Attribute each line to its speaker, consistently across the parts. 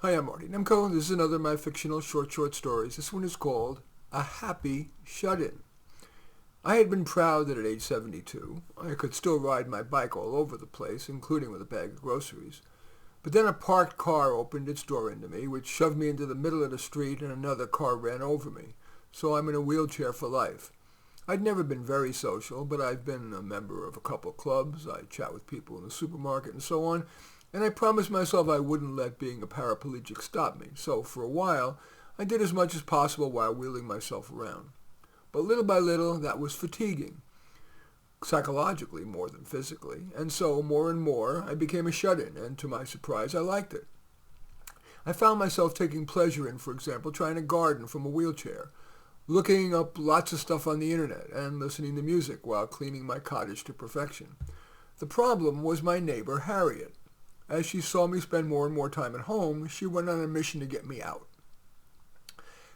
Speaker 1: Hi, I'm Marty Nemko. This is another of my fictional short stories. This one is called A Happy Shut-In. I had been proud that at age 72, I could still ride my bike all over the place, including with a bag of groceries. But then a parked car opened its door into me, which shoved me into the middle of the street, and another car ran over me. So I'm in a wheelchair for life. I'd never been very social, but I've been a member of a couple clubs. I chat with people in the supermarket and so on. And I promised myself I wouldn't let being a paraplegic stop me. So for a while, I did as much as possible while wheeling myself around. But little by little, that was fatiguing, psychologically more than physically. And so, more and more, I became a shut-in, and to my surprise, I liked it. I found myself taking pleasure in, for example, trying to garden from a wheelchair, looking up lots of stuff on the internet, and listening to music while cleaning my cottage to perfection. The problem was my neighbor, Harriet. As she saw me spend more and more time at home, she went on a mission to get me out.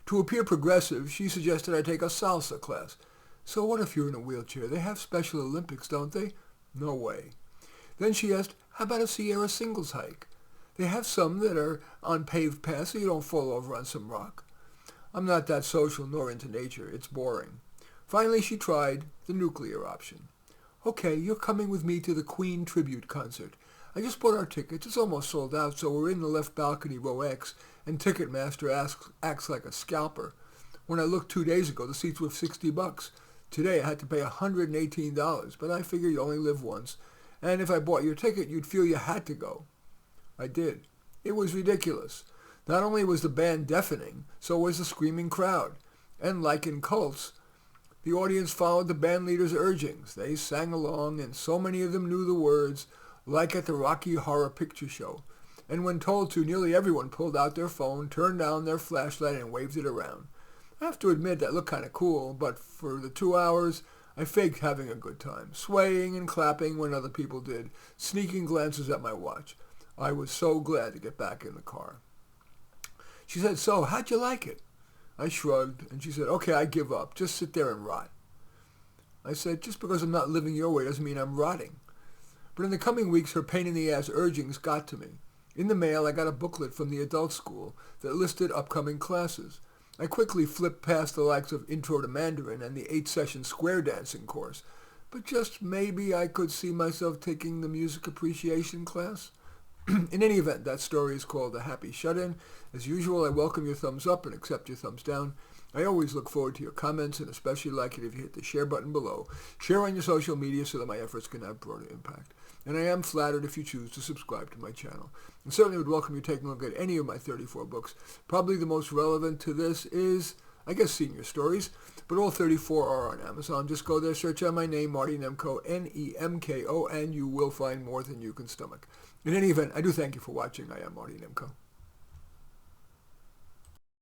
Speaker 1: To appear progressive, she suggested I take a salsa class. So what if you're in a wheelchair? They have Special Olympics, don't they? No way. Then she asked, how about a Sierra singles hike? They have some that are on paved paths so you don't fall over on some rock. I'm not that social nor into nature. It's boring. Finally, she tried the nuclear option. Okay, you're coming with me to the Queen tribute concert. I just bought our tickets. It's almost sold out, so we're in the left balcony, row X, and Ticketmaster acts like a scalper. When I looked 2 days ago, the seats were $60. Today I had to pay $118, but I figure you only live once, and if I bought your ticket, you'd feel you had to go. I did. It was ridiculous. Not only was the band deafening, so was the screaming crowd. And like in cults, the audience followed the band leader's urgings. They sang along, and so many of them knew the words, like at the Rocky Horror Picture Show. And when told to, nearly everyone pulled out their phone, turned down their flashlight, and waved it around. I have to admit that looked kind of cool, but for the 2 hours, I faked having a good time, swaying and clapping when other people did, sneaking glances at my watch. I was so glad to get back in the car. She said, so, how'd you like it? I shrugged, and she said, okay, I give up. Just sit there and rot. I said, just because I'm not living your way doesn't mean I'm rotting. But in the coming weeks, her pain-in-the-ass urgings got to me. In the mail, I got a booklet from the adult school that listed upcoming classes. I quickly flipped past the likes of Intro to Mandarin and the 8-session square dancing course. But just maybe I could see myself taking the music appreciation class. In any event, that story is called A Happy Shut-In. As usual, I welcome your thumbs up and accept your thumbs down. I always look forward to your comments and especially like it if you hit the share button below. Share on your social media so that my efforts can have broader impact. And I am flattered if you choose to subscribe to my channel. And certainly would welcome you taking a look at any of my 34 books. Probably the most relevant to this is, I guess, Senior Stories. But all 34 are on Amazon. Just go there, search on my name, Marty Nemko, Nemko, and you will find more than you can stomach. In any event, I do thank you for watching. I am Marty Nemko.